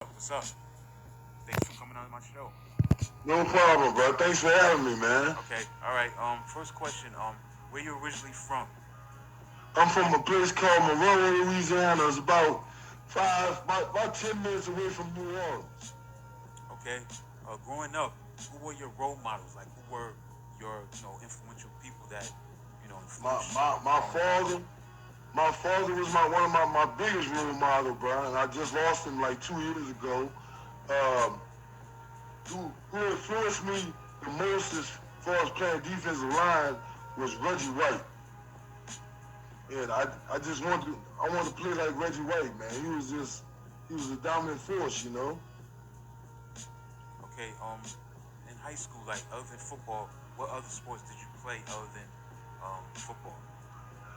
What's up? Thanks for coming on my show. No problem, bro. Thanks for having me, man. Okay, all right. First question. Where you originally from? I'm from a place called Monroe, Louisiana. It's about 10 minutes away from New Orleans. Okay. Growing up, who were your role models? Like, who were your, influential people that, My influenced my you my growing up? father, my father was one of my biggest role model, bro. And I just lost him like 2 years ago. Um, who influenced me the most as far as playing defensive line was Reggie White. And I wanted to play like Reggie White, man. He was a dominant force. Okay. In high school, like, other than football, what other sports did you play other than football?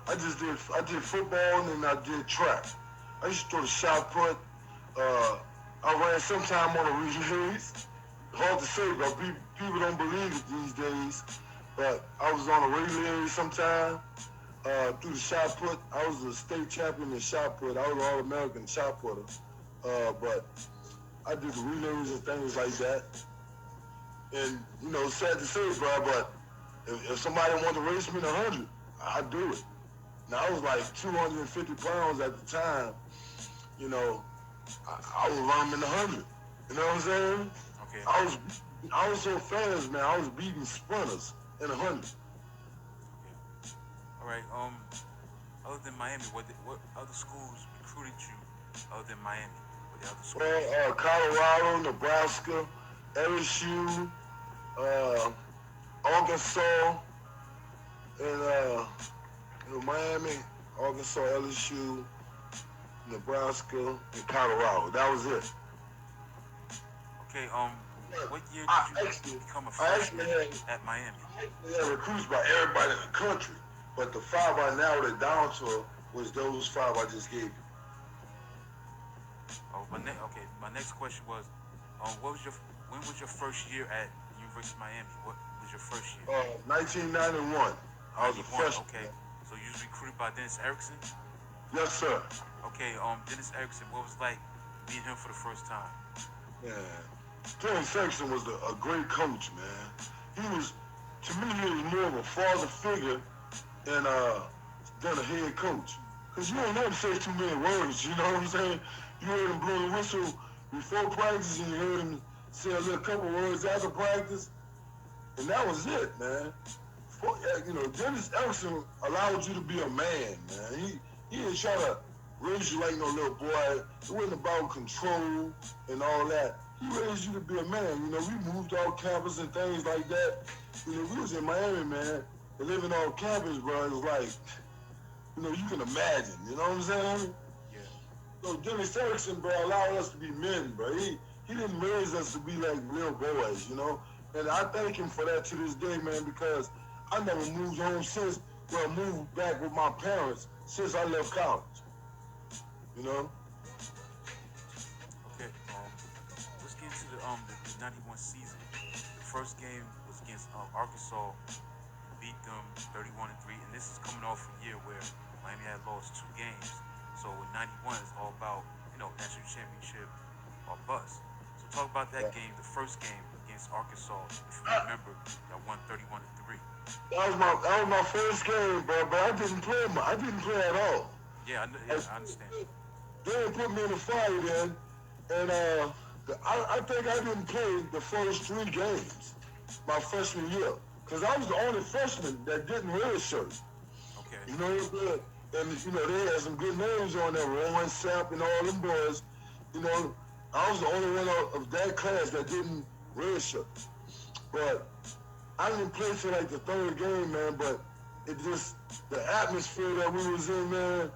I did football and then I did track. I used to throw the shot put. Uh, I ran sometime on the relays. Hard to say, but people don't believe it these days. But I was on a relay sometime. Through the shot put, I was a state champion in shot put. I was an All-American shot putter. But I did the relays and things like that. And sad to say, bro, but if somebody wanted to race me in 100, I'd do it. Now I was like 250 pounds at the time. You know, I was running in the 100. You know what I'm saying? Okay. I was I was so fast, man. I was beating sprinters in 100. Okay. All right. Other than Miami, what other schools recruited you other than Miami? What the other schools? Well, Colorado, Nebraska, LSU, uh, Arkansas, and Miami, Arkansas, LSU, Nebraska, and Colorado. That was it. Okay. What year did I you actually, become a I actually freshman had, at Miami? I had recruits by everybody in the country, but the five I narrowed it down to was those five I just gave you. Okay. My next question was, what was your when was your first year at University of Miami? What was your first year? 1991. I was a 91. freshman. Okay. So you was recruited by Dennis Erickson. Yes, sir. Okay. Dennis Erickson. What was it like meeting him for the first time? Yeah. Terry Sexton was a great coach, man. He was, to me, he was more of a father figure than than a head coach. Cause you ain't never say too many words. You know what I'm saying? You heard him blow the whistle before practice, and you heard him say a little couple words after practice, and that was it, man. Dennis Erickson allowed you to be a man, man. He didn't try to raise you like no little boy. It wasn't about control and all that. He raised you to be a man. We moved off campus and things like that. We was in Miami, man. And living on campus, bro, it was like, you can imagine. You know what I'm saying? Yeah. So Dennis Erickson, bro, allowed us to be men, bro. He didn't raise us to be like little boys. And I thank him for that to this day, man, because I never moved home since, well, moved back with my parents since I left college. You know? Okay. Let's get into the 91 season. The first game was against Arkansas. Beat them 31-3, and this is coming off a year where Miami had lost two games. So in 91, it's all about national championship or bust. So talk about that Yeah. game, the first game against Arkansas. If you Uh, remember, that won 31-3. that was my first game, bro. But I didn't play at all. Yeah, I, yeah, I understand. they didn't put me in the fire then, and I think I didn't play the first three games my freshman year, because I was the only freshman that didn't redshirt. Okay, You know what I'm saying? And they had some good names on there, Rowan Sapp and all them boys. You know, I was the only one of that class that didn't redshirt. But I didn't play till like the third game, man. But it just the atmosphere that we was in, man.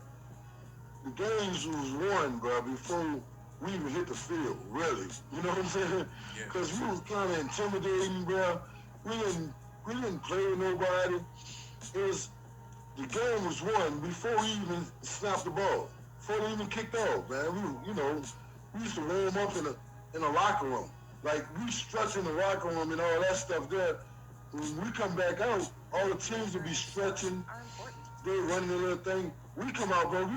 The games was won, bro, before we even hit the field. Really, you know what I'm saying? yeah, Because we was kind of intimidating, bro. We didn't we didn't play with nobody. It was the game was won before we even snapped the ball, before they even kicked off, man. We used to warm up in a locker room, like we stretch in the locker room and all that stuff there. When we come back out, all the teams will be stretching. They running a little thing. We come out, bro.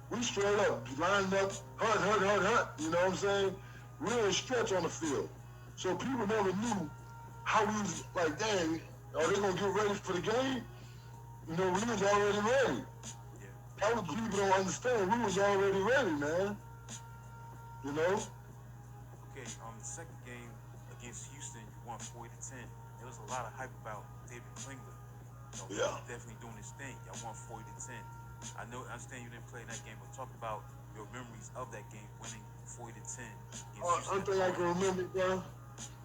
We straight up lined up, hut. You know what I'm saying? real stretch on the field. So people never knew how we was like, dang, are they gonna get ready for the game? You know, we was already ready. Yeah. That was people don't understand. We was already ready, man. You know? Okay. The second game against Houston, you won 40-10. There was a lot of hype about David Klingler. Yeah. Definitely doing his thing. Y'all won 40-10. I understand you didn't play in that game, but talk about your memories of that game, winning 40-10 against One Houston. thing I can remember, bro,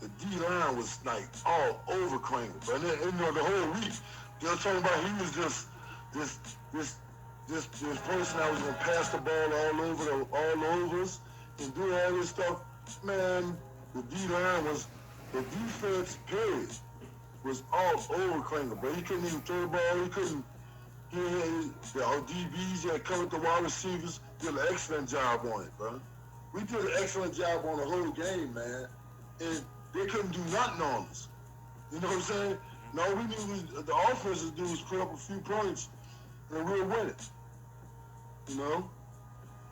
the D line was like all over Kramer, but then, you know, the whole week they were talking about he was just this this this person that was gonna pass the ball all over us and do all this stuff. Man, the D line was the defense period was all over Kramer, but he couldn't even throw the ball. He couldn't. He had the DBs that covered the wide receivers did an excellent job on it, bro. We did an excellent job on the whole game, man. And they couldn't do nothing on us. You know what I'm saying? Mm-hmm. No, we knew the offense to do was put up a few points and we'll win it. You know?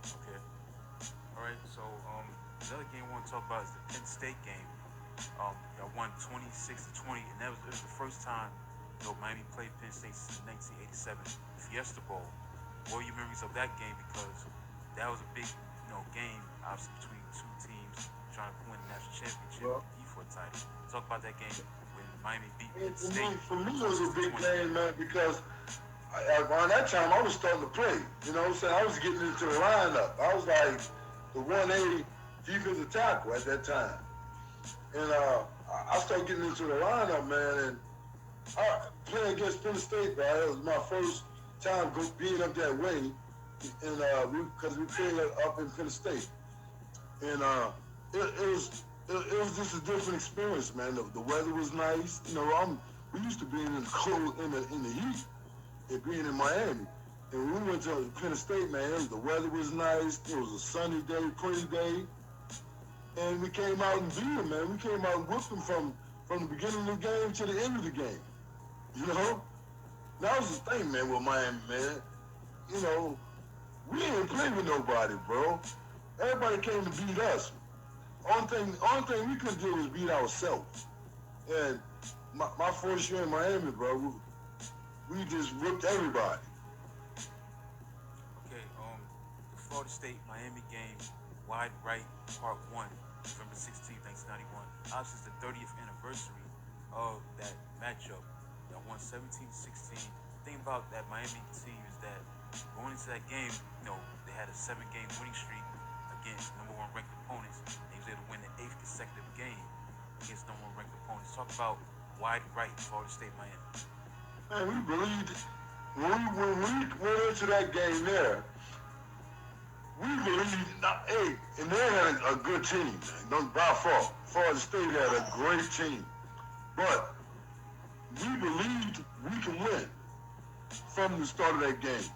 Okay. All right. So another game I want to talk about is the Penn State game. Y'all won 26-20, and it was the first time Miami played Penn State since 1987 Fiesta Bowl. What are your memories of that game? Because that was a big game, obviously between two teams trying to win the national championship and compete for a title. Talk about that game when Miami beat Penn State. For me, it was a big game, man, because around that time I was starting to play. You know what I'm saying? I was getting into the lineup. I was like the 1A defensive tackle at that time. And I started getting into the lineup, man, and playing against Penn State, bro, it was my first time being up that way, and because we played up in Penn State, and it was just a different experience, man. The weather was nice, you know. We used to be in the cold in the heat, and being in Miami, and when we went to Penn State, man. The weather was nice. It was a sunny day, pretty day, and we came out and beat them, man. We came out and whipped them from the beginning of the game to the end of the game. You know, that was the thing, man, with Miami, man. You know, we didn't play with nobody, bro. Everybody came to beat us. Only thing we couldn't do was beat ourselves. And my first year in Miami, bro, we just whipped everybody. Okay, the Florida State Miami game, wide right, part 1, November 16th, 1991. Obviously, it's the 30th anniversary of that matchup. Y'all won 17-16. The thing about that Miami team is that going into that game, they had a 7-game winning streak against number 1 ranked opponents. They was able to win the 8th consecutive game against number 1 ranked opponents. Talk about wide right, Florida State, Miami. Man, we believed when we went into that game there, we believed, hey, and they had a good team, man. By far, Florida State had a great team, but we believed we could win from the start of that game.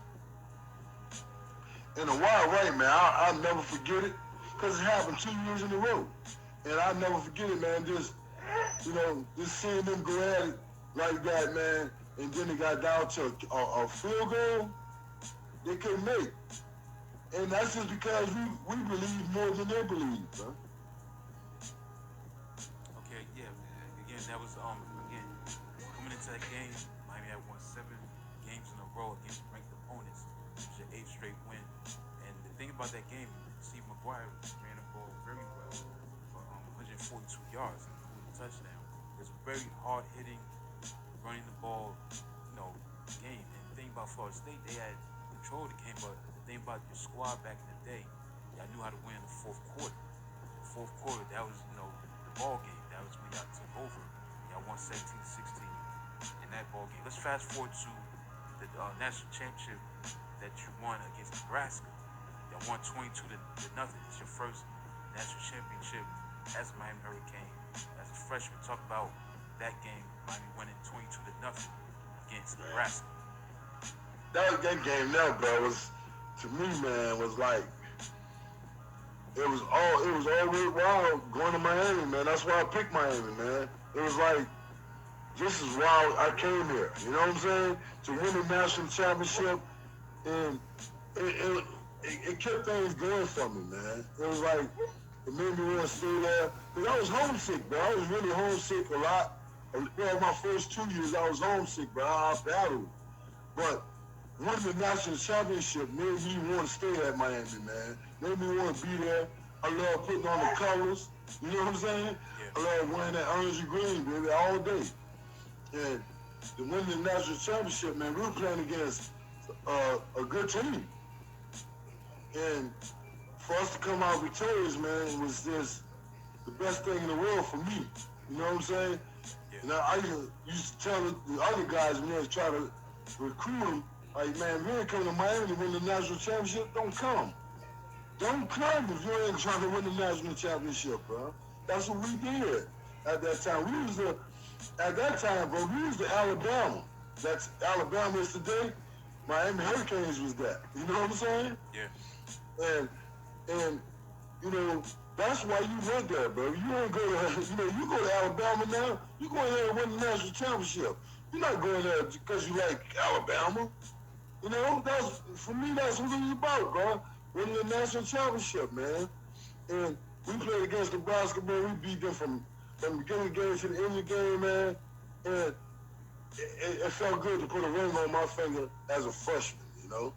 And the wide right, man, I'll never forget it, because it happened 2 years in a row. And I'll never forget it, man. Just seeing them go at it like that, man, and then it got down to a field goal they couldn't make. And that's just because we believe more than they believe, bro. Okay, yeah. Again, that was coming into that game, Miami had won 7 games in a row against ranked opponents. It was your 8th straight win. And the thing about that game, Steve McGuire ran the ball very well for 142 yards, including a touchdown. It was a very hard hitting, running the ball, game. And the thing about Florida State, they had control of the game, but the thing about your squad back in the day, y'all knew how to win in the fourth quarter. The fourth quarter, that was, the ball game. That was when y'all took over. Y'all won 17-16 in that ball game. Let's fast forward to the national championship that you won against Nebraska. Y'all won 22-0. It's your first national championship as a Miami Hurricane. As a freshman, talk about that game, Miami winning 22-0 against Nebraska. That game there, bro, was, to me, man, was like, it was all worthwhile going to Miami, man. That's why I picked Miami, man. It was like, this is why I came here. You know what I'm saying? To win the national championship, and it kept things going for me, man. It was like, It made me want to stay there because I was homesick, bro. I was really homesick a lot. Well, my first 2 years, I was homesick, bro. I battled. But winning the national championship made me want to stay at Miami, man. Made me want to be there. I love putting on the colors. You know what I'm saying? Yeah. I love wearing that orange and green, baby, all day. And to win the national championship, man, we were playing against a good team. And for us to come out victorious, man, it was just the best thing in the world for me. You know what I'm saying? Yeah. And I used to tell the other guys when they was trying to recruit them, like, man, if you ain't coming to Miami to win the national championship, don't come. Don't come if you ain't trying to win the national championship, bro. That's what we did at that time. At that time, bro, we was the Alabama. That's Alabama is today. Miami Hurricanes was that. You know what I'm saying? Yeah. And you know, that's why you went there, bro. You don't go to, you go to Alabama now, you go in there and win the national championship. You're not going there because you like Alabama. You know, for me, that's what it was about, bro. Winning the national championship, man. And we played against Nebraska, bro. We beat them from the beginning of the game to the end of the game, man. And it felt good to put a ring on my finger as a freshman, you know.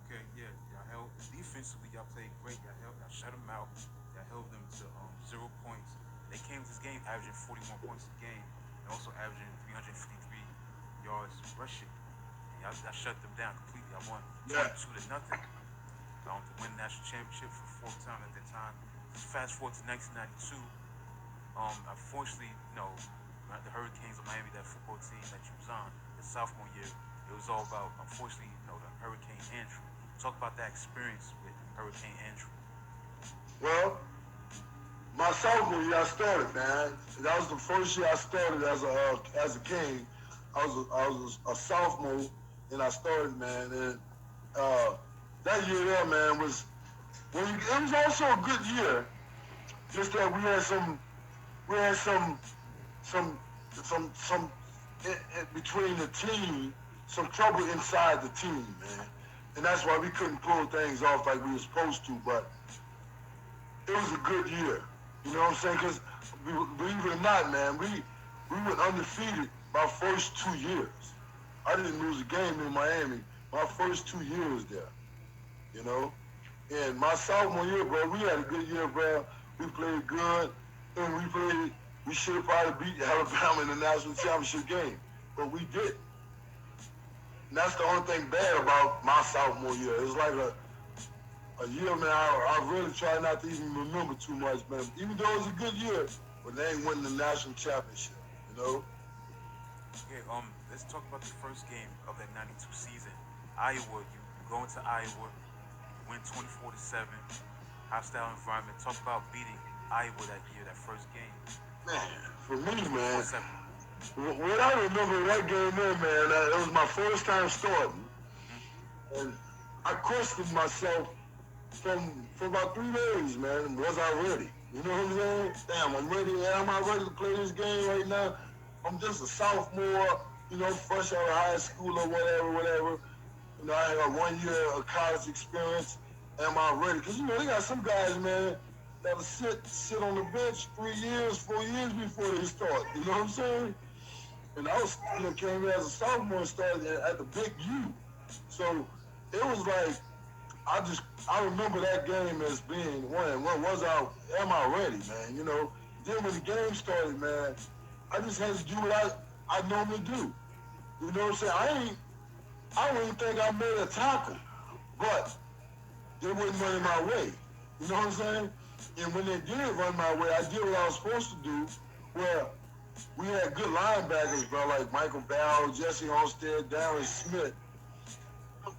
Okay, yeah, y'all held defensively. Y'all played great. Y'all shut them out. Y'all held them to 0 points. They came to this game averaging 41 points a game, and also averaging 353 yards rushing. And y'all shut them down completely. Y'all won 22-0 to win the national championship for the fourth time at that time. Fast forward to 1992. Unfortunately, the Hurricanes of Miami, that football team that you was on, the sophomore year, it was all about, unfortunately, the Hurricane Andrew. Talk about that experience with Hurricane Andrew. Well, my sophomore year I started, man. That was the first year I started as a king. I was a sophomore and I started, man. And that year there, man, it was also a good year. Just that we had some between the team, some trouble inside the team, man. And that's why we couldn't pull things off like we were supposed to. But it was a good year. You know what I'm saying? Because believe it or not, man, we went undefeated my first 2 years. I didn't lose a game in Miami my first 2 years there. You know? And my sophomore year, bro, we had a good year, bro. We played good, and we should have probably beat Alabama in the national championship game, but we didn't. And that's the only thing bad about my sophomore year. It was like a year, man, I really try not to even remember too much, man. Even though it was a good year, but they ain't winning the national championship, you know? Okay, let's talk about the first game of that 92 season. Iowa, you go into Iowa, win 24-7, hostile environment. Talk about beating Iowa that year, that first game. Man, for me, man, 24-7. what I remember that game there, man, it was my first time starting. And I questioned myself for about 3 days, man. Was I ready? You know what I'm saying? Damn, I'm ready. Am I ready to play this game right now? I'm just a sophomore, fresh out of high school or whatever. I had 1 year of college experience. Am I ready? Because, they got some guys, man, that'll sit on the bench 3 years, 4 years before they start. You know what I'm saying? And I was, came in as a sophomore and started at the big U. So it was like, I remember that game as being one. Am I ready, man? Then when the game started, man, I just had to do what I normally do. You know what I'm saying? I don't even think I made a tackle, but they wouldn't run my way. You know what I'm saying? And when they did run my way, I did what I was supposed to do, where we had good linebackers, bro, like Michael Bell, Jesse Olmstead, Darren Smith.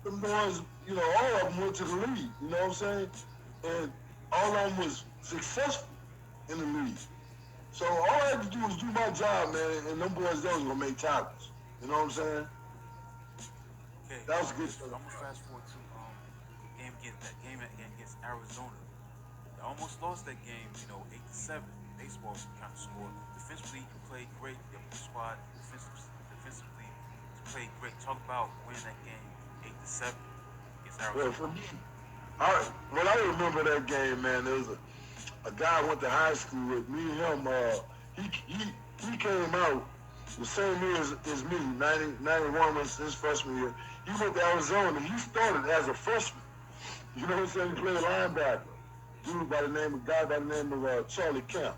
The boys, all of them went to the league, you know what I'm saying? And all of them was successful in the league. So all I had to do was do my job, man, and them boys, those were gonna make tackles. You know what I'm saying? Okay, that was good. I'm gonna fast forward to that game against Arizona. They almost lost that game, 8-7. Baseball kind of scored. Defensively, you played great. Your squad defensively you played great. Talk about winning that game 8-7 against Arizona. Well, When I remember that game, man, there was a guy I went to high school with. Me and him, he came out the same year as me. 91 was his freshman year. He went to Arizona. He started as a freshman. You know what I'm saying? He played linebacker. Guy by the name of Charlie Kemp.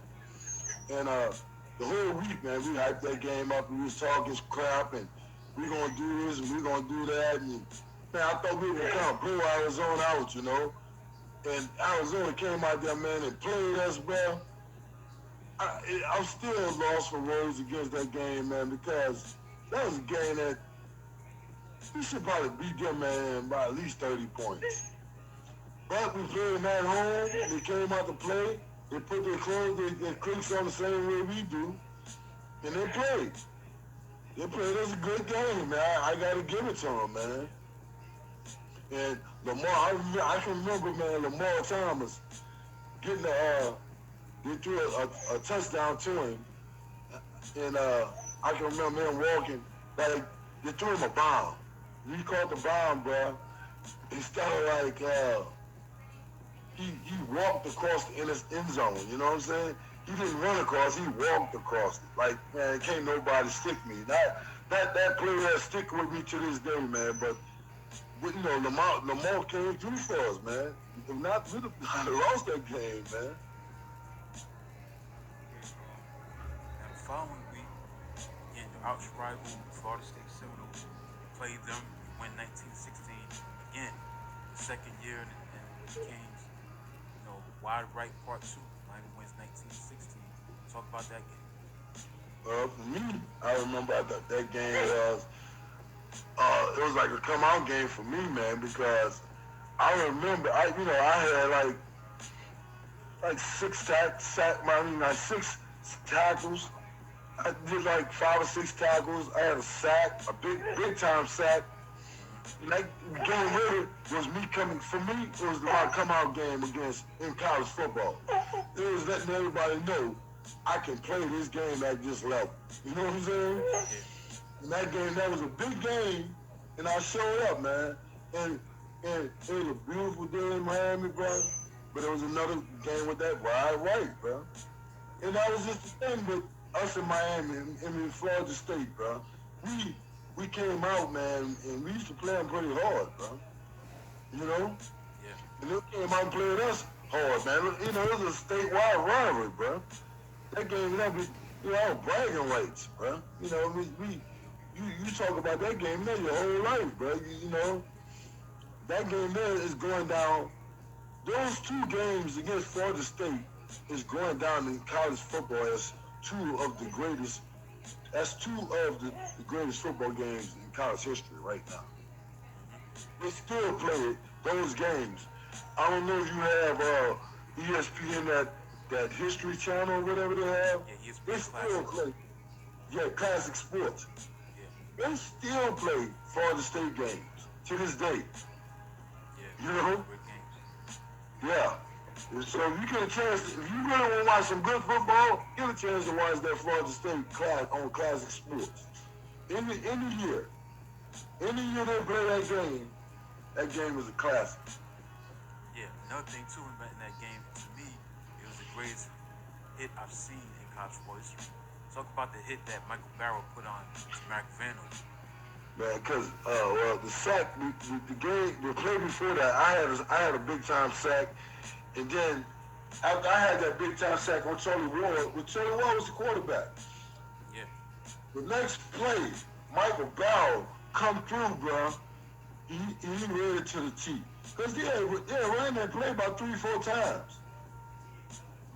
And the whole week, man, we hyped that game up and we was talking crap and we gonna do this and we gonna do that. And man, I thought we were gonna kind of blow Arizona out, you know. And Arizona came out there, man, and played us well. I'm still lost for words against that game, man, because that was a game that we should probably beat them, man, by at least 30 points. But we played them at home. They came out to play. They put their clothes, their cleats on the same way we do, and they played. They played us a good game, man. I got to give it to them, man. And Lamar, I can remember, man, Lamar Thomas getting they threw a touchdown to him, and I can remember him walking, like, they threw him a bomb. He caught the bomb, bro. Instead of like, he walked across the end zone, you know what I'm saying? He didn't run across, he walked across it. Like, man, can't nobody stick me. That play that stick with me to this day, man. But you know, Lamar came through for us, man. If not, we'd have lost that game, man. Now the following week, again, your arch rival, Florida State Seminoles, played them, you win 1916. Again, the second year in the Kings, wide right part two. Miami wins 1916. Talk about that game. For me, I remember that game was it was like a come out game for me, man, because I remember I had like six tackles. I did like 5 or 6 tackles. I had a sack, a big time sack. Like game really was me coming for me. It was my come out game in college football. It was letting everybody know I can play this game at this level. You know what I'm saying? And that was a big game, and I showed up, man. And it was a beautiful day in Miami, bro. But it was another game with that wide right, bro. And that was just the thing with us in Miami, in Florida State, bro. We came out, man, and we used to play them pretty hard, bro. You know? Yeah. And they came out and played us hard, man. You know, it was a statewide rivalry, bro. That game, all bragging rights, bro. You know, you talk about that game there your whole life, bro. You know, that game there is going down. Those 2 games against Florida State is going down in college football as 2 of the greatest. That's 2 of the greatest football games in college history right now. They still play those games. I don't know if you have ESPN, that History Channel or whatever they have. Yeah, They still play. Yeah, classic sports. Yeah. They still play Florida State games to this day. Yeah. You know? Great games. Yeah. So if you get a chance, if you really want to watch some good football, get a chance to watch that Florida State class on Classic Sports. Any year they play that game is a classic. Yeah, another thing too in that game, to me, it was the greatest hit I've seen in college football history. Talk about the hit that Michael Barrow put on Mark Vano. Man, because the sack, the game, the play before that, I had a big time sack. And then after I had that big time sack on Charlie Ward, when Charlie Ward was the quarterback. Yeah. The next play, Michael Barrow come through, bro. He read it to the T. Because they ran that play about 3-4 times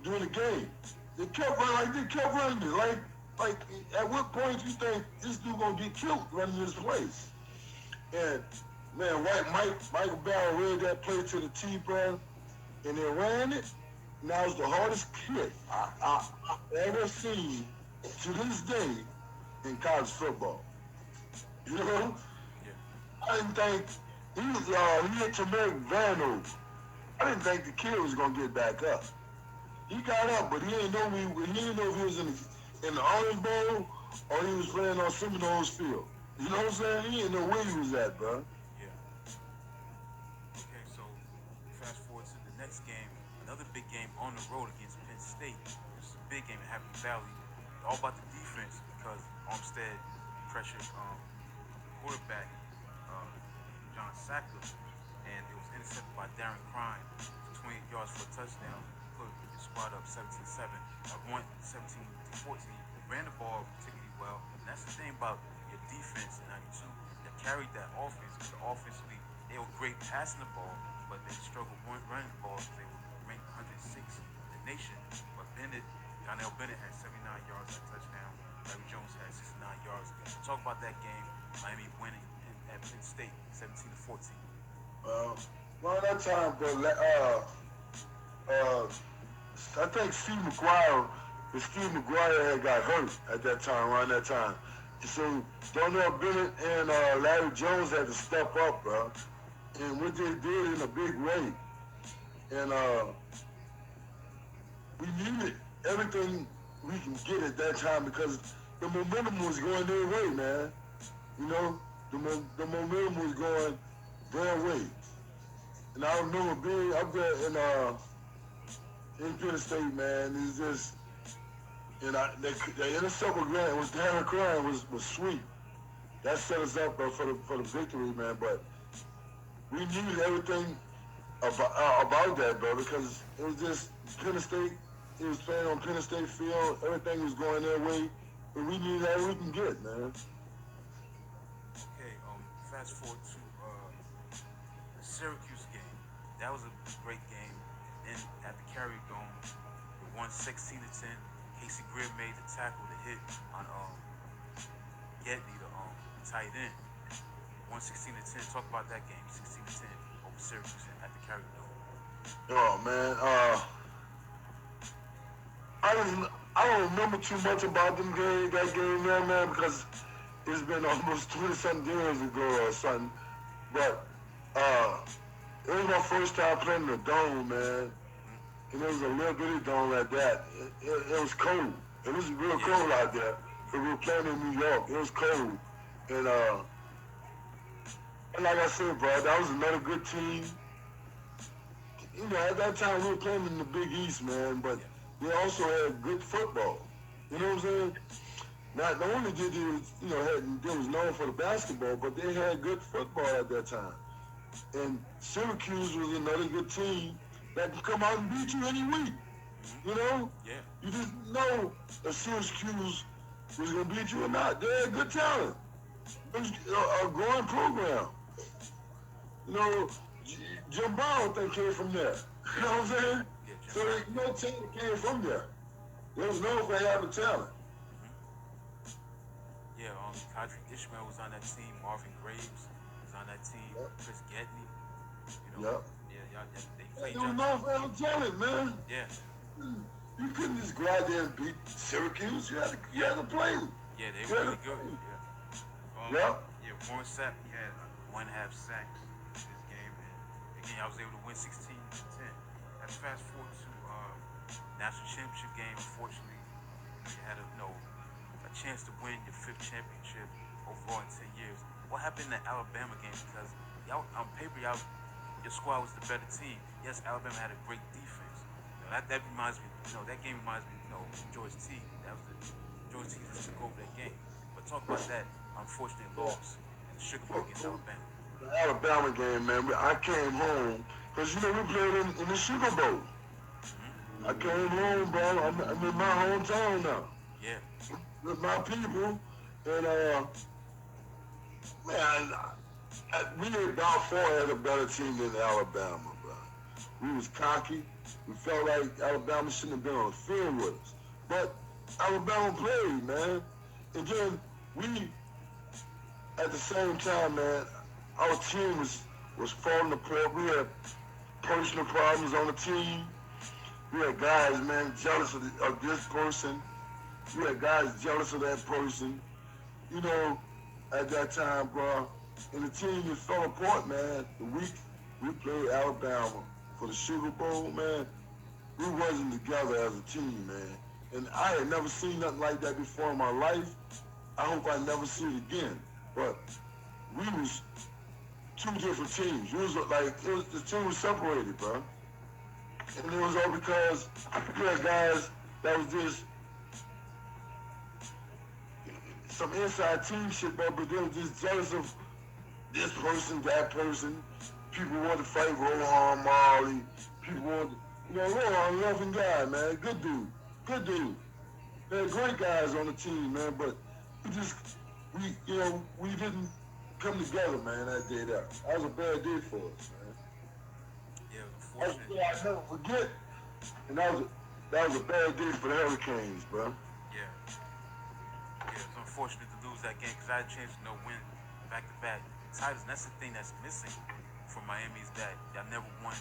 during the game. They kept running it. Like at what point you think this dude gonna get killed running this place? And man, Michael Barrow read that play to the T, bro. And they ran it, and that was the hardest hit I ever seen to this day in college football. You know? Yeah. I didn't think he hit Tamarick Vano. I didn't think the kid was gonna get back up. He got up, but he didn't know if he was in the Orange Bowl or he was playing on Seminoles Field. You know what I'm saying? He didn't know where he was at, bro. Yeah. Okay, so on the road against Penn State. This is a big game in Happy Valley. All about the defense because Armstead pressured quarterback uh, John Sackler, and it was intercepted by Darren Crime for 28 yards for a touchdown. Put the squad up 17-7. I won 17-14. Ran the ball particularly well, and that's the thing about your defense in '92 that carried that offense. Because offensively, they were great passing the ball, but they struggled running the ball. They were ranked 106th in the nation. But Donnell Bennett had 79 yards at touchdown. Larry Jones had 69 yards. So talk about that game. Miami winning at Penn State, 17-14. Well, that time, bro, I think Steve McGuire had got hurt at that time, around that time. So Donnell Bennett and Larry Jones had to step up, bro. And what they did in a big way. And we needed everything we can get at that time because the momentum was going their way, man. You know, the momentum was going their way. And I remember being up there in Penn State, man. It's just, and the intercept with Darren Crine was sweet. That set us up for the victory, man. But we needed everything about that, bro, because it was just Penn State. It was playing on Penn State field. Everything was going their way, and we needed everything we can get, man. Okay, fast forward to the Syracuse game. That was a great game. And at the Carrier Dome, we won 16-10. Casey Greer made the tackle to hit on Gedney, the tight end. Won 16-10. Talk about that game, 16-10 over Syracuse at the Carrier Dome. Oh man, I don't remember too much about that game there, man, because it's been almost 20-something years ago or something. But it was my first time playing in the dome, man. And it was a little bitty dome like that. It was cold. It was real cold out there. We were playing in New York. It was cold. And like I said, bro, that was another good team. You know, at that time we were playing in the Big East, man, but they also had good football. You know what I'm saying? Not only did they was known for the basketball, but they had good football at that time. And Syracuse was another good team that can come out and beat you any week. You know? Yeah. You didn't know if Syracuse was going to beat you or not. They had good talent. It was a growing program. You know, Jim Brown, I think, came from there. You know what I'm saying? Yeah, so no team came from there. They was known for having talent. Yeah, Kadri Ishmael was on that team. Marvin Graves was on that team. Chris Gedney. You know, they played. They were known for having talent, man. Yeah. You couldn't just go out there and beat Syracuse. You had to play. Yeah, they were really good. Yeah. Warren Sapp, he had 1.5 sacks in this game, and again, I was able to win 16-10. Let's fast forward to national championship game. Unfortunately, you had a chance to win your 5th championship overall in 10 years. What happened in the Alabama game? Because on paper, your squad was the better team. Yes, Alabama had a great defense. That reminds me. That game reminds me. George T. That was George T. just took over that game. But talk about that unfortunate loss in the Sugar Bowl against Alabama. The Alabama game, man. I came home because we played in the Sugar Bowl. I came home, bro. I'm in my hometown now. Yeah. With my people, and man, we about far had a better team than Alabama, bro. We was cocky. We felt like Alabama shouldn't have been on the field with us, but Alabama played, man. And then we, at the same time, man, our team was falling apart. We had personal problems on the team. We had guys, man, jealous of this person. We had guys jealous of that person. You know, at that time, bro. And the team just fell apart, man. The week we played Alabama for the Sugar Bowl, man, we wasn't together as a team, man. And I had never seen nothing like that before in my life. I hope I never see it again. But we was two different teams. The team was separated, bro. And it was all because you had guys that was just some inside team shit, bro, but they were just jealous of this person, that person. People want to fight Rohan Marley. People want to, Rohan, loving guy, man. Good dude. Good dude. They're great guys on the team, man, but we didn't come together, man, that day there. That was a bad day for us, man. Yeah, That's unfortunate. what I never forget. And that was a bad day for the Hurricanes, bro. Yeah, yeah, it's unfortunate to lose that game because I had a chance to win back to back titles, and that's the thing that's missing from Miami is that y'all never won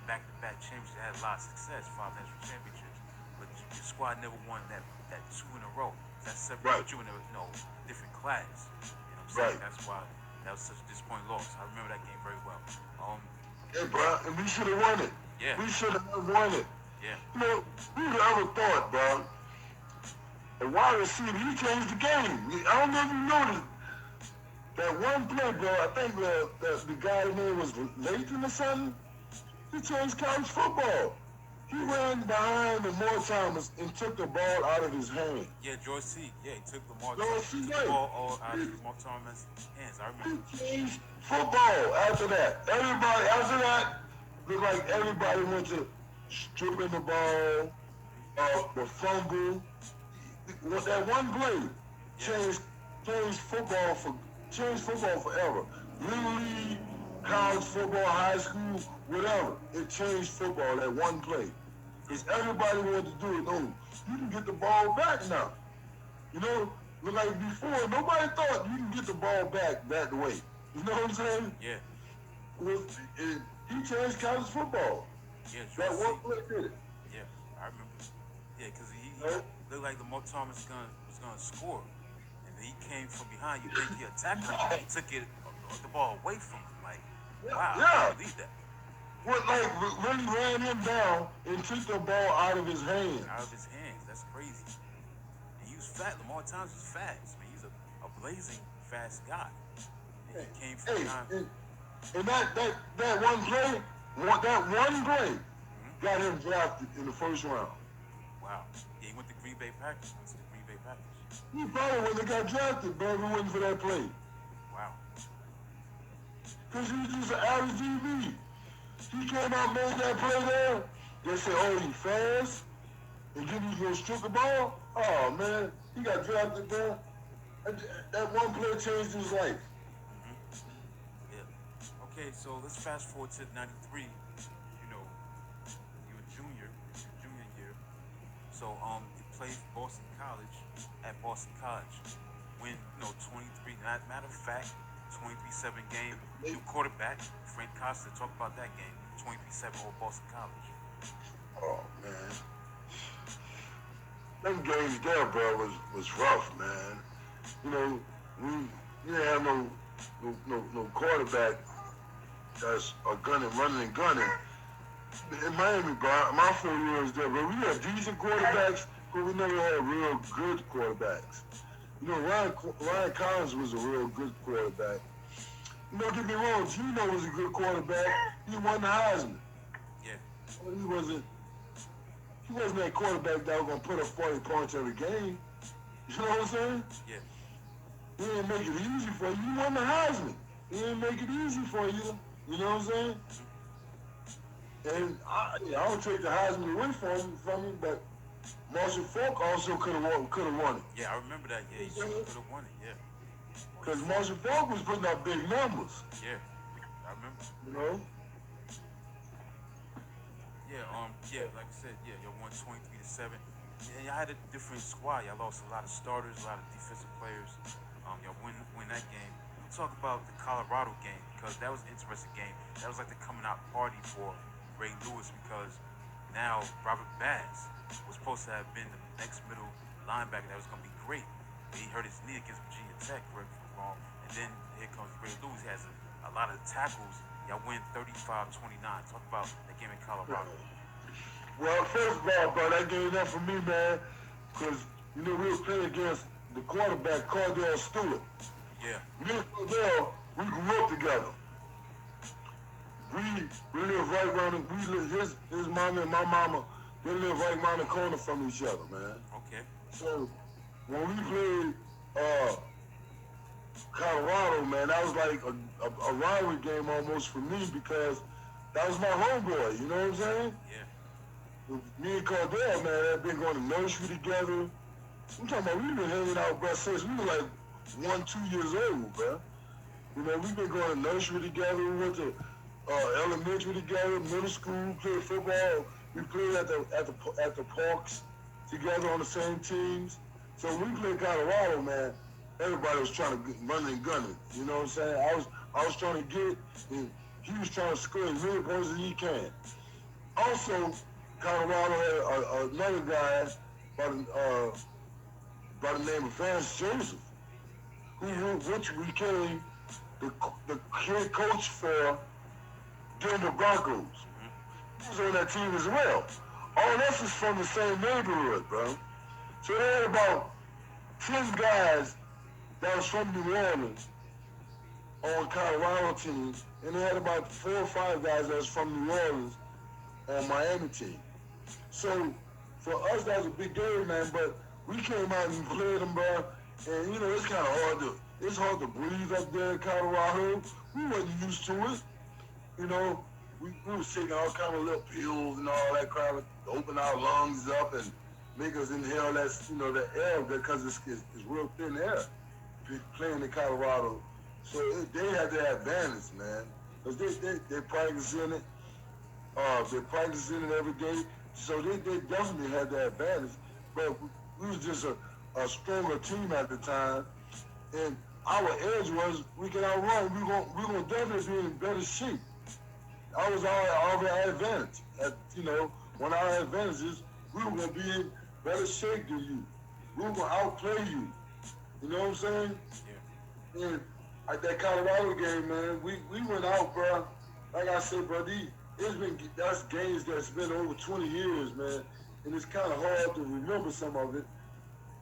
back to back championships. They had a lot of success, 5 national championships, but your squad never won that two in a row. That Right, put you in a different class. You know what I'm saying? right. That's why that was such a disappointing loss. I remember that game very well. Hey, bro, and we should have won it. Yeah, We should have won it. yeah, You know, who'd ever thought, bro, a wide receiver, he changed the game. I don't know if you noticed that one play, bro. I think the guy's name was Lathan or something. He changed college football. He ran behind Lamar Thomas and took the ball out of his hand. yeah. George T. Yeah, he took George T. took the ball all out of Lamar Thomas' hands. I remember. He changed football after that. Everybody after that looked like everybody went to stripping the ball, the fumble. With that one play Yeah, changed changed football forever. Little league, college football, high school, whatever. It changed football, that one play. Because everybody wanted to do it. Oh, you can get the ball back now. You know, but like before, nobody thought you can get the ball back that way. You know what I'm saying? yeah, He changed college football. yeah. That George one T. play did it. Yeah, I remember. Yeah, because he You know? looked like Lamar Thomas was gonna score, and then he came from behind. You think he attacked him? He took the ball away from him. Like, wow, I Yeah. can't believe that. What, like, really ran him down and took the ball out of his hands. Out of his hands. That's crazy. And he was fat. Lamar Thomas was fast. I mean, he's a blazing fast guy. And he came from Hey, behind. and that one play, that one play got him drafted in the first round. Wow. Yeah, he went to Green Bay Packers. Went to the Green Bay Packers. He probably wouldn't have got drafted, bro, if it wasn't for that play. Wow. Because he was just an average DB. He came out and made that play there. They said, oh, he fast? And then he's going to strip the ball? Oh, man. He got drafted, bro. That one play changed his life. Yeah. Okay, so let's fast forward to '93. You know, you were junior. It's your junior year. So you played for Boston College at Boston College. Win 23. Matter of fact, 23-7 game. New quarterback, Frank Costa. Talk about that game. 23-7 over Boston College. Oh, man. Them games there, bro, was rough, man. You know, we didn't have no quarterback that's a running and gunning. In Miami, bro, my 4 years there, bro, we had decent quarterbacks, but we never had real good quarterbacks. You know, Ryan Collins was a real good quarterback. You know, get me wrong, Gino was a good quarterback. He won the Heisman. Yeah. But he wasn't that quarterback that was going to put up 40 points every game. You know what I'm saying? Yeah. He didn't make it easy for you. You won the Heisman. He didn't make it easy for you. You know what I'm saying? And I don't take the Heisman away from him, but Marshall Falk also could have won it. Yeah, I remember that. Yeah, he could have won it. Yeah. Because Marshall Falk was putting up big numbers. Yeah. I remember. You know? Yeah, like I said, yeah, y'all won 23-7. And y'all had a different squad. Y'all lost a lot of starters, a lot of defensive players. Y'all win that game. We'll talk about the Colorado game because that was an interesting game. That was like the coming out party for Ray Lewis because now Robert Bass was supposed to have been the next middle linebacker that was going to be great. But he hurt his knee against Virginia Tech, correct me if I'm wrong. And then here comes Ray Lewis. He has a lot of tackles. Y'all win 35-29. Talk about that game in Colorado. Well, first of all, bro, that game there for me, man, because, you know, we were playing against the quarterback, Cordell Stewart. Yeah. Me and Cordell, we grew up together. we live right around his mama and my mama, they live right around the corner from each other, man. Okay. So when we played Colorado, man, that was like a rivalry game almost for me because that was my homeboy, you know what I'm saying? Yeah. Me and Cordell, man, had been going to nursery together. I'm talking about we been hanging out, bro, since we were like 1, 2 years old, bro. You know, we've been going to nursery together. We went to elementary together, middle school, played football. We played at the parks together on the same teams. So when we played Colorado, man, everybody was trying to run and gun it. You know what I'm saying? I was trying to get, and he was trying to score as many points as he can. Also, Colorado had another guy by the name of Vance Joseph, which became the head coach for Denver Broncos. He was on that team as well. All of us is from the same neighborhood, bro. So they had about 10 guys that was from New Orleans on Colorado team, and they had about 4 or 5 guys that was from New Orleans on Miami team. So for us, that was a big game, man. But we came out and played them, bro. And you know, it's kind of hard to breathe up there in Colorado. We wasn't used to it. You know, we was taking all kind of little pills and all that crap to open our lungs up and make us inhale the air because it's real thin air playing in Colorado. So they had their advantage, man, because they practicing it. They practicing it every day. So they definitely had their advantage. But we was just a stronger team at the time, and our edge was we can outrun. We gonna definitely be in better shape. That was our advantage. One of our advantages, we were gonna be in better shape than you. We were gonna outplay you. You know what I'm saying? Yeah. And at that Colorado game, man, we went out, bro. Like I said, bro, that's games that's been over 20 years, man, and it's kind of hard to remember some of it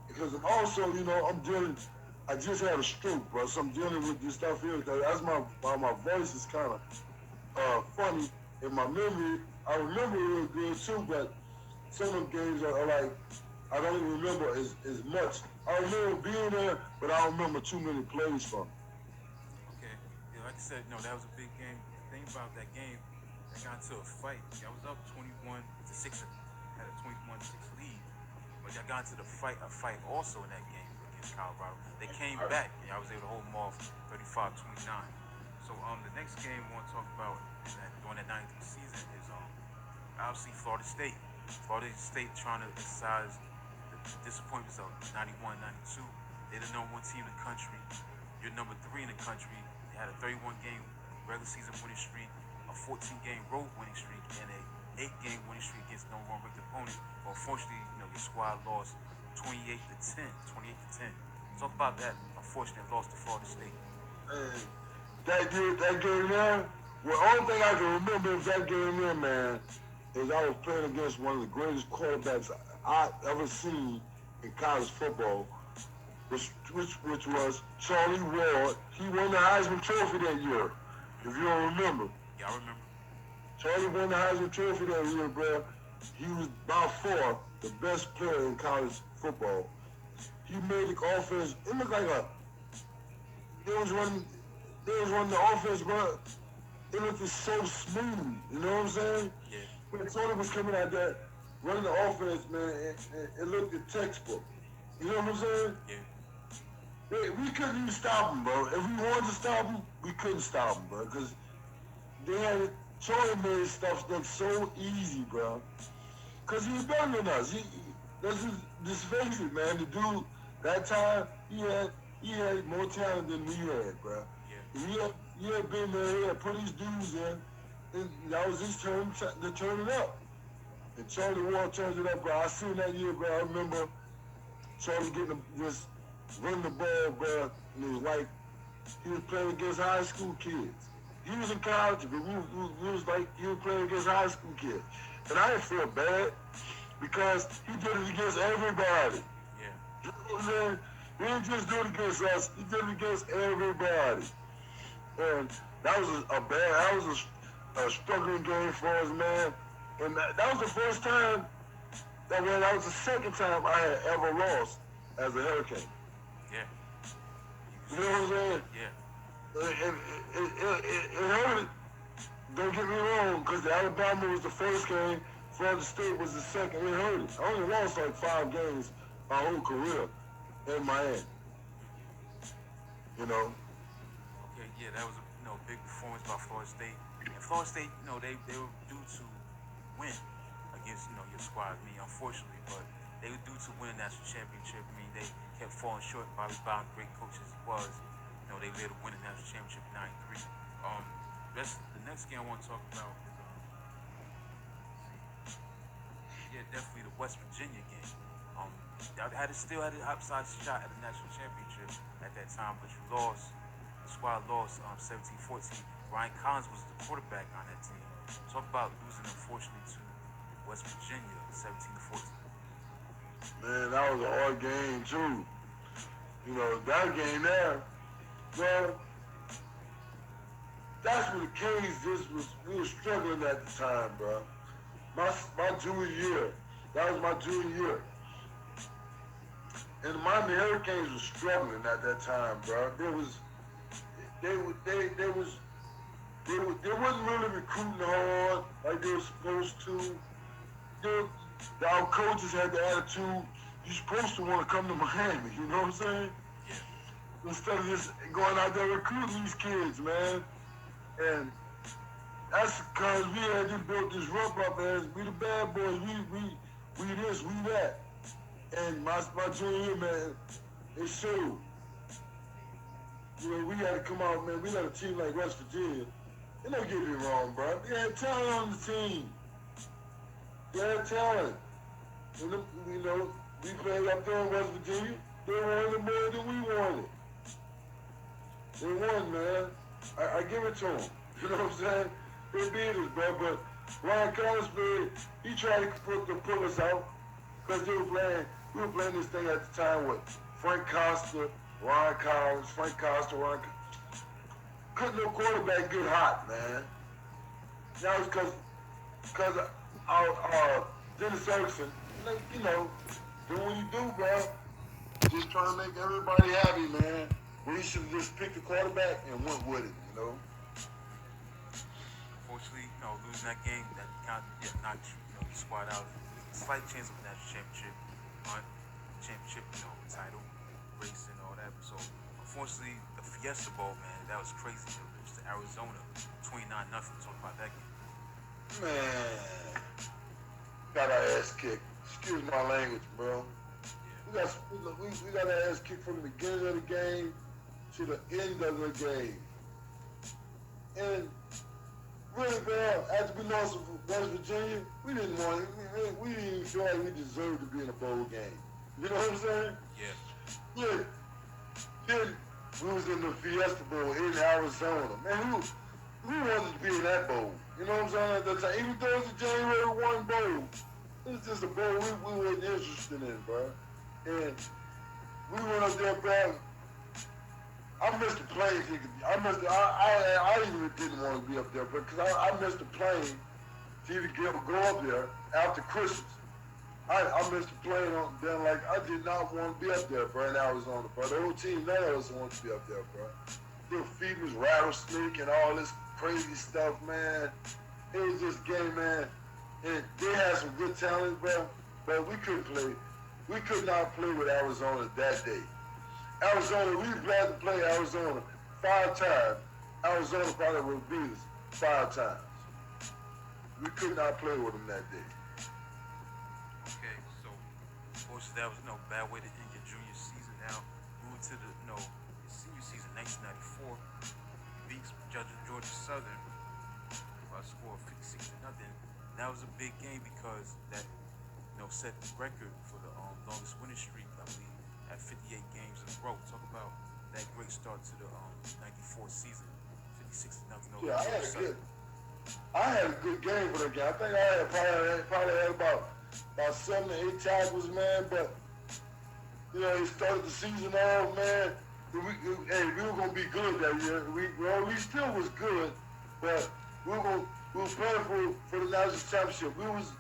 because also, I just had a stroke, bro, so I'm dealing with this stuff here. That's why my voice is kind of funny in my memory. I remember it real good too, but some of the games are like I don't remember as much. I remember being there, but I don't remember too many plays from it. Okay. Yeah, like I said, that was a big game. The thing about that game, they got into a fight. I was up 21-6, had a 21-6 lead, but y'all got into a fight also in that game against Colorado. They came back, and I was able to hold them off 35-29. So the next game we want to talk about during that 93 season is obviously Florida State. Florida State trying to exercise the disappointments of 91-92. They're the #1 team in the country. You're #3 in the country. They had a 31-game regular season winning streak, a 14-game road winning streak, and a 8-game winning streak against #1 ranked opponent. But unfortunately, your squad lost 28-10. 28-10. Talk about that unfortunate loss to Florida State. That game there, the only thing I can remember of that game there, man, is I was playing against one of the greatest quarterbacks I ever seen in college football, which was Charlie Ward. He won the Heisman Trophy that year, if you don't remember. Yeah, I remember. Charlie won the Heisman Trophy that year, bro. He was by far the best player in college football. He made the offense, it looked like there was one the offense, bro. It looked so smooth, you know what I'm saying? Yeah. When Tony was coming out there, running the offense, man, it looked like textbook. You know what I'm saying? Yeah. We couldn't even stop him, bro. If we wanted to stop him, we couldn't stop him, bro. Because Troy made stuff look so easy, bro. Because he was better than us. Let's just face it, man. The dude, that time, he had more talent than we had, bro. Yeah. He had been there, he had put his dudes in, and that was his turn to turn it up. And Charlie Ward turned it up, bro. I seen that year, bro. I remember Charlie just running the ball, bro, and it was like he was playing against high school kids. He was in college, but we was like he was playing against high school kids. And I didn't feel bad because he did it against everybody. Yeah. You know what I'm saying? He didn't just do it against us, he did it against everybody. And that was a struggling game for us, man. And that was the first time that was the second time I had ever lost as a Hurricane. Yeah. You know what I'm saying? Yeah. It hurt. Don't get me wrong, because Alabama was the first game, Florida State was the second. It hurt. I only lost like 5 games my whole career in Miami. You know? Okay, yeah, that was a big performance by Florida State. And Florida State, they were due to win against, your squad. I mean, unfortunately, but they were due to win a national championship. I mean, they kept falling short. Bobby Bowden, great coach as he was, they were able to win a national championship in '93. The next game I want to talk about is, yeah, definitely the West Virginia game. Still had an outside shot at the national championship at that time, but you lost. The squad lost 17-14. Ryan Collins was the quarterback on that team. Talk about losing, unfortunately, to West Virginia 17-14. Man, that was a hard game, too. That game there, well, that's when the Canes we were struggling at the time, bro. My junior year, that was my junior year. And the Miami Hurricanes were struggling at that time, bro. They wasn't really recruiting hard like they were supposed to. Our coaches had the attitude, you're supposed to want to come to Miami, you know what I'm saying? Yeah. Instead of just going out there recruiting these kids, man. And that's because we had just built this rep up as we the bad boys, we this, we that. And my junior year, man, it showed. We got to come out, man. We got a team like West Virginia. And don't get me wrong, bro. They had talent on the team. They had talent. And, we played up there in West Virginia. They wanted it more than we wanted. They won, man. I give it to them. You know what I'm saying? They beat us, bro. But Ryan Collins, man, he tried to pull us out because we were playing this thing at the time with Frank Costa, Ryan Collins, Ryan. Couldn't no quarterback get hot, man. That was because our Dennis Erickson, do what you do, bro. Just trying to make everybody happy, man. We should have just picked the quarterback and went with it, Unfortunately, losing that game, that kind of knocked the squad out. Slight chance of a national championship, title race and all that. So unfortunately, the Fiesta Bowl, man, that was crazy. To lose to Arizona, 29-0. Talk about that game. Man, got our ass kicked. Excuse my language, bro. Yeah. We got our ass kicked from the beginning of the game to the end of the game. And really, man, after we lost to West Virginia, we didn't want it. We didn't even feel like we deserved to be in a bowl game. You know what I'm saying? Yeah. Yeah. Then we was in the Fiesta Bowl in Arizona. Man, who wanted to be in that bowl? You know what I'm saying? At that time, even though it's a January 1 bowl, it's just a bowl we weren't interested in, bro. And we went up there, bro. I missed the plane ticket. I even didn't want to be up there, but because I missed the plane to even go up there after Christmas. I missed the plane on then, like, I did not want to be up there, bro, in Arizona, bro. The whole team, none of us wanted to be up there, bro. Their feet was rattlesnake and all this crazy stuff, man. It was just game, man. And they had some good talent, bro, but we couldn't play. We could not play with Arizona that day. Arizona, we glad to play Arizona 5 times. Arizona probably would beat us 5 times. We could not play with them that day. Okay, so unfortunately that was bad way to end your junior season. Now moving to the your senior season, 1994, beat Georgia Southern by a score of 56-0. That was a big game because that set the record for the longest winning streak, I believe, at 58 games in a row. Talk about that great start to the 94 season, 56-0. Yeah, I had a good game for that game. I think I had probably had about 7 to 8 tackles, man. But he started the season off, man. We were gonna be good that year. We still was good, but we we were playing for the national championship. We was,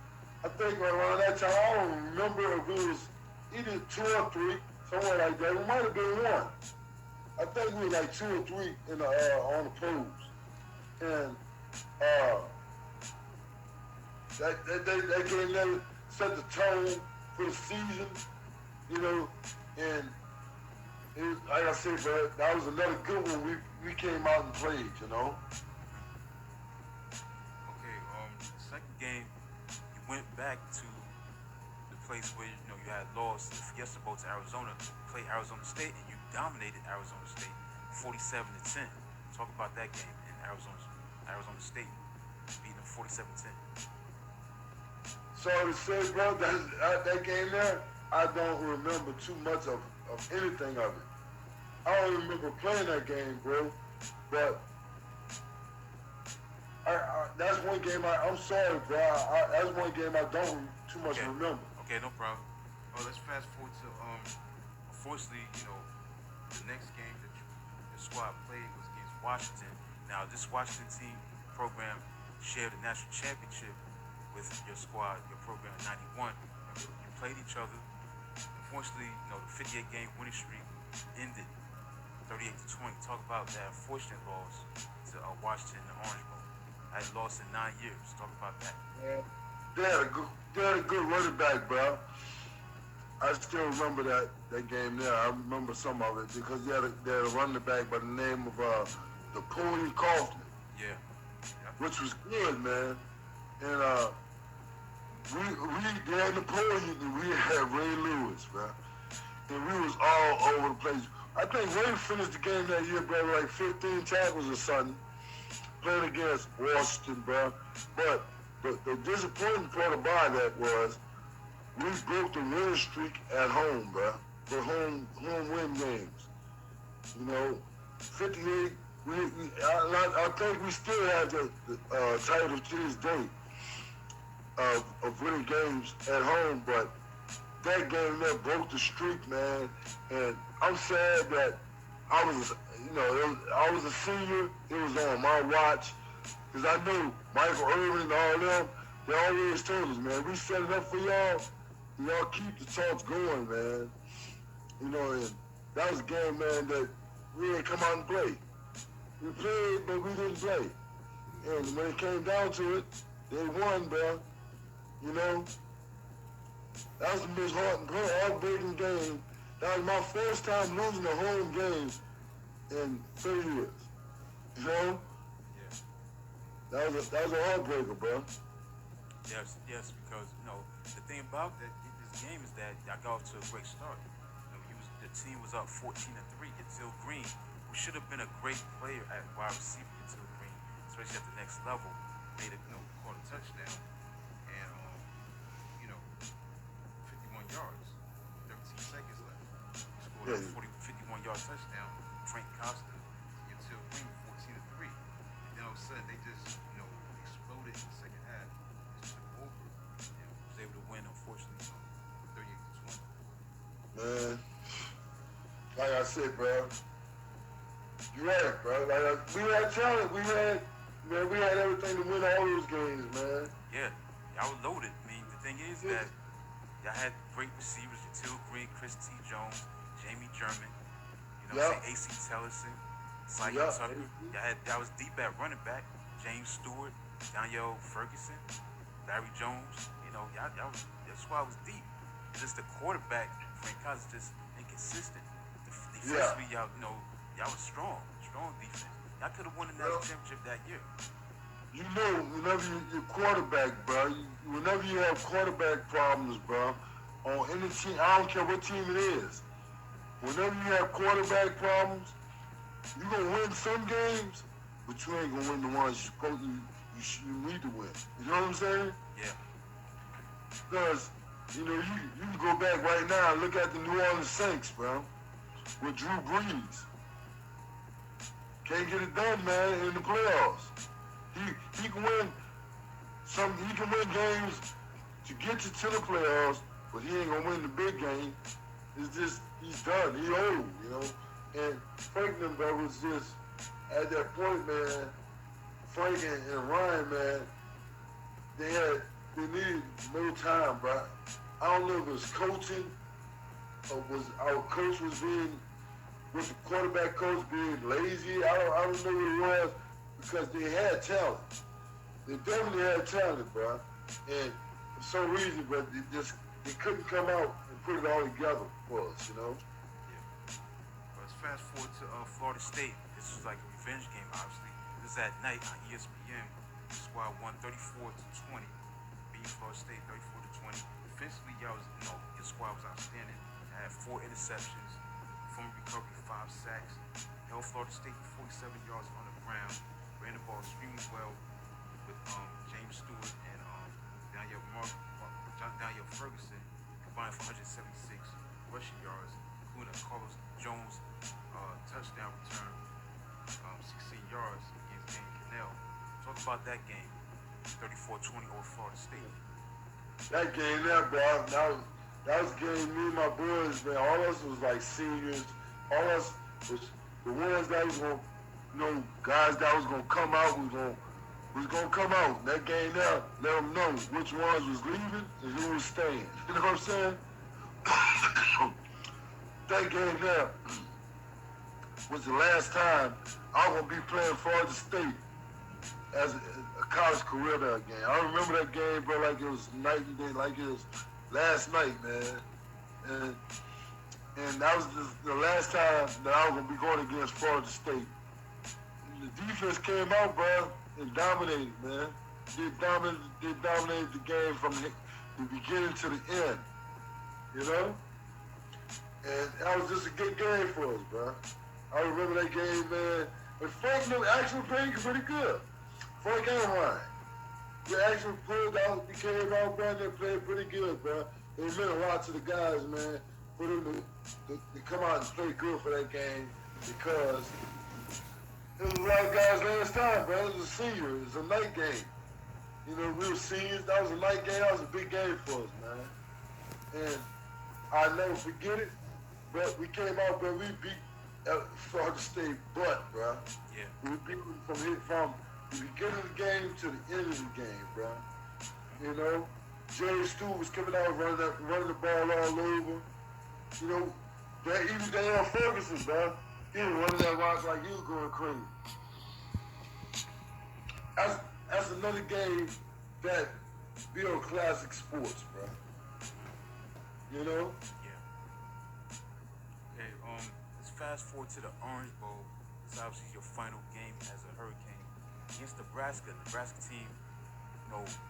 I think around that time, I don't remember if it was either 2 or 3, somewhere like that. It might have been 1. I think we were like 2 or 3 in the on the poles. And that game there set the tone for the season, you know, and it was, like I said, bro, that was another good one we came out and played, you know. Okay, the second game, you went back to the place where you had lost the Fiesta Bowl to Arizona, played Arizona State, and you dominated Arizona State, 47-10. Talk about that game in Arizona State, beating them 47-10. Sorry to say, bro, that game there, I don't remember too much of anything of it. I don't remember playing that game, bro, but that's one game I'm sorry, bro. That's one game I don't too much remember. Okay, no problem. Well, let's fast forward to unfortunately, the next game that your squad played was against Washington. Now, this Washington team program shared a national championship with your squad, your program in '91. You played each other. Unfortunately, the 58-game winning streak ended 38-20. Talk about that unfortunate loss to Washington in the Orange Bowl. I had lost in 9 years. Talk about that. Yeah. They had a good running back, bro. I still remember that game there. I remember some of it because they had a running back by the name of Napoleon Kaufman. Yeah. Which was good, man. And we had Napoleon and we had Ray Lewis, bro. And we was all over the place. I think Ray finished the game that year, bro, like 15 tackles or something, playing against Washington, bro. But the disappointing part about that was we broke the winning streak at home, bro, for home win games. 58. I think we still have the title to this day of winning games at home, but that game there broke the streak, man. And I'm sad that I was a senior. It was on my watch because I knew Michael Irvin and all them. They always told us, man, we set it up for y'all. Y'all keep the talks going, man. And that was a game, man, that we didn't come out and play. We played, but we didn't play. And when it came down to it, they won, bro. That was the most heartbreaking game. That was my first time losing a home game in 30 years. Yeah. That was a heartbreaker, bro. Yes, because the thing about this game is that y'all got off to a great start. The team was up 14-3. Until Green, who should have been a great player at wide receiver, until Green, especially at the next level, made a caught a touchdown and 51 yards, 13 seconds left. He scored a 51-yard touchdown. Frank Costa, until Green, 14-3. And then all of a sudden they just exploded in the second half. Just took over and was able to win, unfortunately, 38-20. Man, like I said, bro, you're right, bro. We had talent. We had everything to win all those games, man. Yeah, y'all were loaded. I mean, the thing is that y'all had great receivers: Until Green, Chris T. Jones, Jamie German, A.C. Tellison, Syed Tucker. Y'all was deep at running back: James Stewart, Danielle Ferguson, Larry Jones. Your squad was deep. It's just the quarterback, Frank Costa, just inconsistent. Defensively, y'all was strong defense. Y'all could have won the national championship that year. Whenever you're quarterback, bro, whenever you have quarterback problems, bro, on any team, I don't care what team it is, whenever you have quarterback problems, you're going to win some games, but you ain't going to win the ones you need to win. You know what I'm saying? Yeah. Because, you can go back right now and look at the New Orleans Saints, bro, with Drew Brees. Can't get it done, man, in the playoffs. He can win games to get you to the playoffs, but he ain't gonna win the big game. It's just he's done. He old, And Franklin, bro, was just at that point, man. Frank and Ryan, man, they needed more time, bro. I don't know if it was coaching or was our coach was the quarterback coach being lazy. I don't know what it was because they had talent. They definitely had talent, bro. And for some reason, but they couldn't come out and put it all together for us, you know. Yeah. Well, let's fast forward to Florida State. This was like a revenge game, obviously. This is at night on ESPN. The squad won 34-20, beating Florida State 34-20. Defensively, your squad was outstanding. It had 4 interceptions, from recovery, 5 sacks. Held Florida State 47 yards on the ground. Ran the ball extremely well with James Stewart and Daniel Ferguson combined for 176 rushing yards, including a Carlos Jones touchdown return, 16 yards against Danny Cannell. Talk about that game, 34-20 over Florida State. That game there, bro, that was a game me and my boys, man, all of us was like seniors. All of us was the ones that was going to, guys that was going to come out, was going to come out. That game there, let them know which ones was leaving and who was staying. You know what I'm saying? That game there was the last time I was going to be playing Florida State as a college career there again. I remember that game, bro, like it was night and day, like it was last night, man. And that was the last time that I was going to be going against Florida State. The defense came out, bro, and dominated, man. They dominated the game from the beginning to the end, you know? And that was just a good game for us, bro. I remember that game, man. And Frank looked actually pretty good. Frank and Ryan. They actually came out, bro, and they played pretty good, bro. It meant a lot to the guys, man, for them to come out and play good for that game because there was a lot of guys last time, bro. It was a senior. It was a night game. You know, we were seniors. That was a night game. That was a big game for us, man. And I'll never forget it. But we came out, bro. We beat Florida State butt, bro. Yeah. We beat them from the beginning of the game to the end of the game, bro. You know, Jerry Stewart was coming out running the ball all over. You know, even Daniel Ferguson, bro. He was running that rock like he was going crazy. That's another game that build classic sports, bro. You know? Yeah. Okay, let's fast forward to the Orange Bowl. It's obviously your final game as a Hurricane against Nebraska. Nebraska team,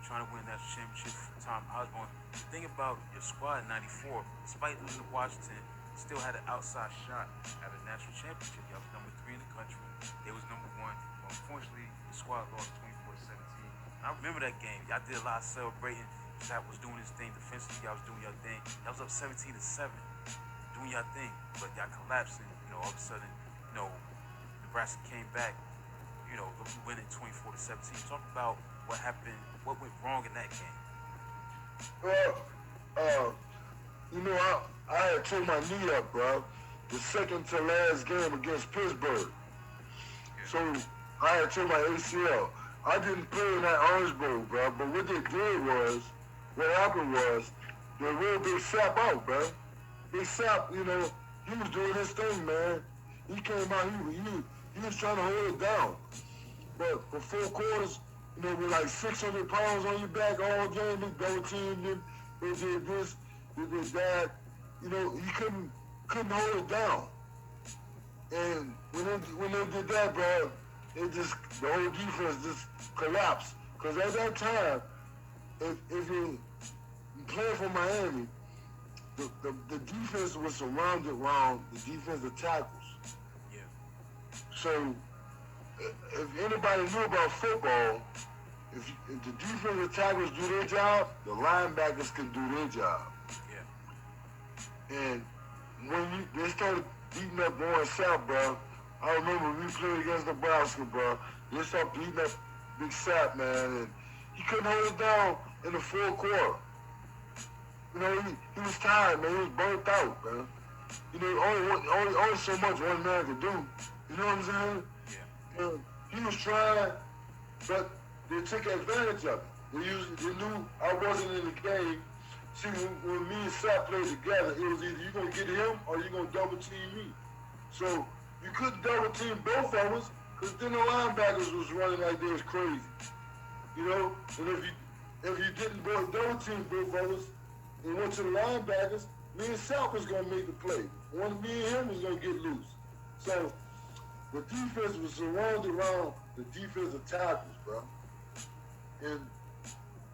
trying to win that championship from Tom Osborne. The thing about your squad in '94, despite losing to Washington, still had an outside shot at a national championship. Y'all was number 3 in the country. They was number 1. But unfortunately, the squad lost 24-17. And I remember that game. Y'all did a lot of celebrating. Shaq was doing his thing defensively. Y'all was doing your thing. Y'all was up 17-7, doing your thing. But y'all collapsing. All of a sudden, Nebraska came back. Winning 24-17. Talk about what happened. What went wrong in that game? Well, I had tore my knee up, bro. The second to last game against Pittsburgh. So I had tore my ACL. I didn't play in that Orange Bowl, bro. But what happened was, they really big Sap out, bro. Big Sap, he was doing his thing, man. He came out, he was trying to hold it down. But for 4 quarters, with like 600 pounds on your back all game, they double teamed him, they did this, they did that. He couldn't hold it down. And when they did that, bro, the whole defense just collapsed. Because at that time, if you play for Miami, the defense was surrounded around the defensive tackles. Yeah. So if anybody knew about football, if the defensive tackles do their job, the linebackers can do their job. Yeah. And when they started beating up Warren Sapp, bro, I remember we played against Nebraska, bro. They started beating up Big Sapp, man, and he couldn't hold it down in the 4th quarter. He was tired, man. He was burnt out, man. Only so much one man could do. You know what I'm saying? Yeah. And he was trying, but they took advantage of it. They knew I wasn't in the game. See, when me and Sap played together, it was either you gonna get him or you gonna double team me. So you couldn't double team both of us, because then the linebackers was running like they was crazy. You know, and if you didn't go double team both of us and went to the linebackers, me and Sap was gonna make the play. One me and him was gonna get loose. So the defense was surrounded around the defensive tackles, bro. And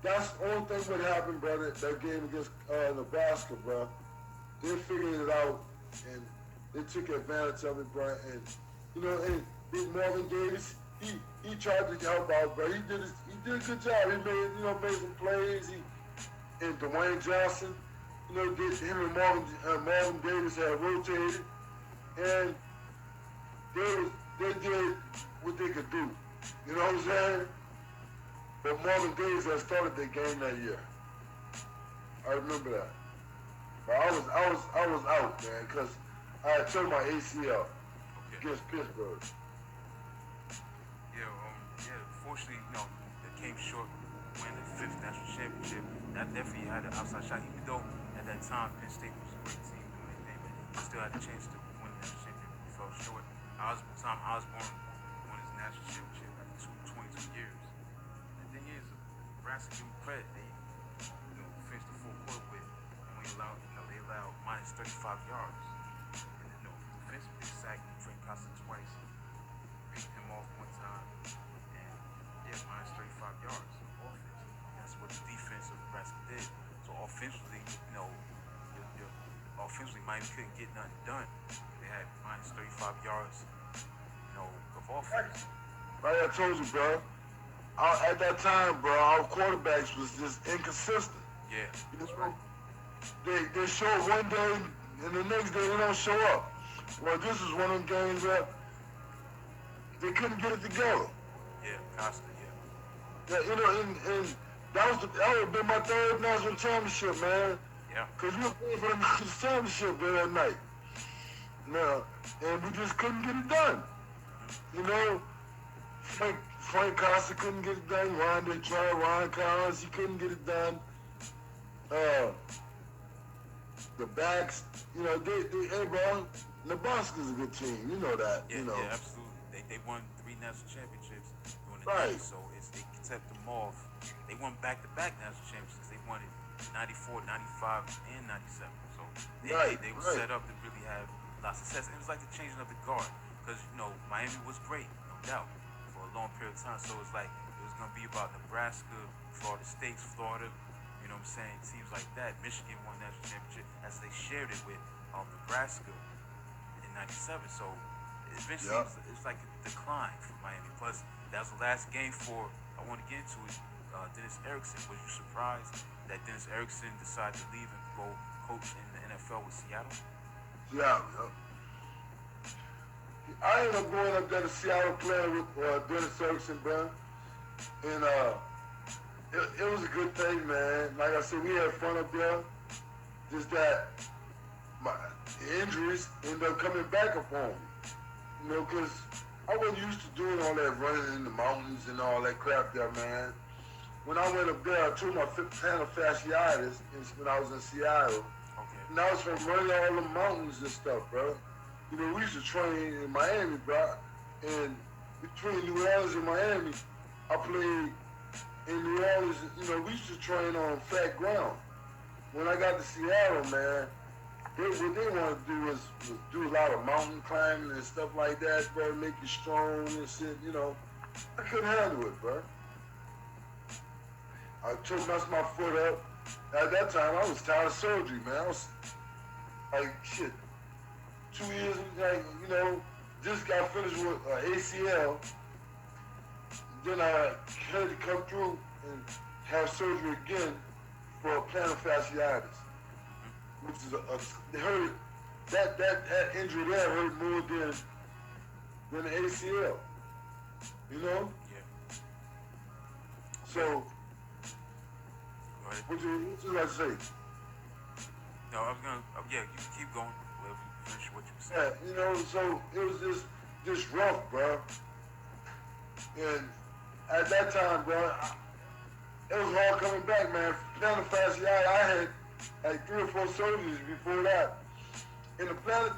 that's the only thing that happened, bro, that game against Nebraska, bro. They figured it out, and they took advantage of it, bro. And, you know, and Big Marvin Davis, he tried to help out, bro. He did a good job. He made some plays. And Dwayne Johnson, you know, him and Marvin Davis had rotated, and they did what they could do. You know what I'm saying? But Marvin Davis had started that game that year. I remember that. But I was out, man, because I had torn my ACL against Pittsburgh. Fortunately, they came short winning the 5th national championship. That definitely had an outside shot, even though at that time Penn State was a great team doing anything, but they still had a chance to win the national championship. We fell short. Tom Osborne won his national championship after 22 years. The thing is, Nebraska, give them credit, they finished the full court with, and they allowed minus 35 yards. And defensively, they sacked Frank Costa twice, beat him off one time, and minus 35 yards of offense. That's what the defense of Nebraska did. So offensively, offensively, Miami couldn't get nothing done. They had minus 35 yards, of offense. Like I told you, bro. At that time, bro, our quarterbacks was just inconsistent. Yeah, that's right. They show up one day, and the next day they don't show up. Well, this is one of them games where they couldn't get it together. Yeah, Costa, yeah. Yeah, and that would have been my 3rd national championship, man. Yeah. Because we were playing for the national championship that night. No, and we just couldn't get it done. You know, Frank Costa couldn't get it done. Ryan Collins, he couldn't get it done. The backs, hey, bro, Nebraska's a good team. You know that. Yeah, yeah, absolutely. They won 3 national championships during the right. day, so they kept them off. They won back-to-back national championships. They won it 94, 95, and 97. So they were set up to really have a lot of success. It was like the changing of the guard, because Miami was great, no doubt, for a long period of time. So it's like it was gonna be about Nebraska, Florida State, Florida. You know what I'm saying? Teams like that. Michigan won the national championship as they shared it with Nebraska in '97. So eventually it was like a decline for Miami. Plus, that was the last game for, I want to get into it, Dennis Erickson. Was you surprised that Dennis Erickson decided to leave and go coach in the NFL with Seattle? Yeah. I ended up going up there to Seattle playing with Dennis Erickson, bro. And it was a good thing, man. Like I said, we had fun up there. Just that my injuries ended up coming back upon me. Because I wasn't used to doing all that running in the mountains and all that crap there, man. When I went up there, I tore my plantar fasciitis when I was in Seattle. Okay. And I was from running all the mountains and stuff, bro. We used to train in Miami, bro. And between New Orleans and Miami, I played in New Orleans. We used to train on flat ground. When I got to Seattle, man, what they wanted to do was do a lot of mountain climbing and stuff like that, bro, make you strong and shit, I couldn't handle it, bro. I messed my foot up. At that time, I was tired of surgery, man. I was like, shit, 2 years, just got finished with ACL. Then I had to come through and have surgery again for plantar fasciitis, which is it hurt. That injury there hurt more than the ACL. Yeah. So, what you like to say? No, I was gonna. You can keep going. Whatever you finish what you said. Yeah, so it was just rough, bro. And at that time, bro, it was hard coming back, man. Plantar fasciitis, I had like 3 or 4 surgeries before that. And plantar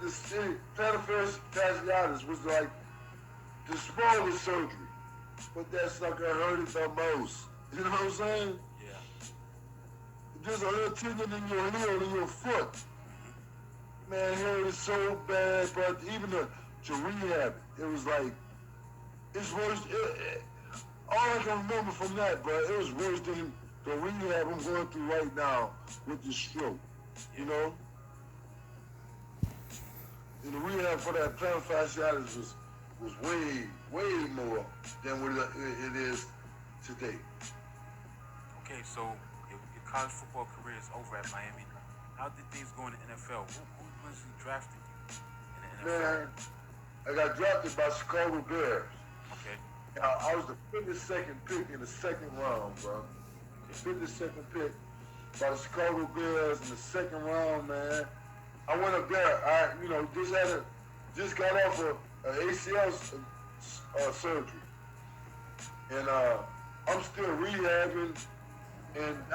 fasciitis was like the smallest surgery, but that sucker hurt it the most. You know what I'm saying? Yeah. There's a little tendon in your heel in your foot. Man, it hurt it so bad, but even to rehab it was like, it's worse. All I can remember from that, bro, it was worse than the rehab I'm going through right now with the stroke. You know? And the rehab for that plantar fasciitis was way more than what it is today. Okay, so your college football career is over at Miami. How did things go in the NFL? Who eventually drafted you in the NFL? Man, I got drafted by Chicago Bears. Okay. I was the 52nd pick in the second round, bro. The 52nd pick by the Chicago Bears in the second round, man. I went up there. Just got off a ACL surgery, and I'm still rehabbing. And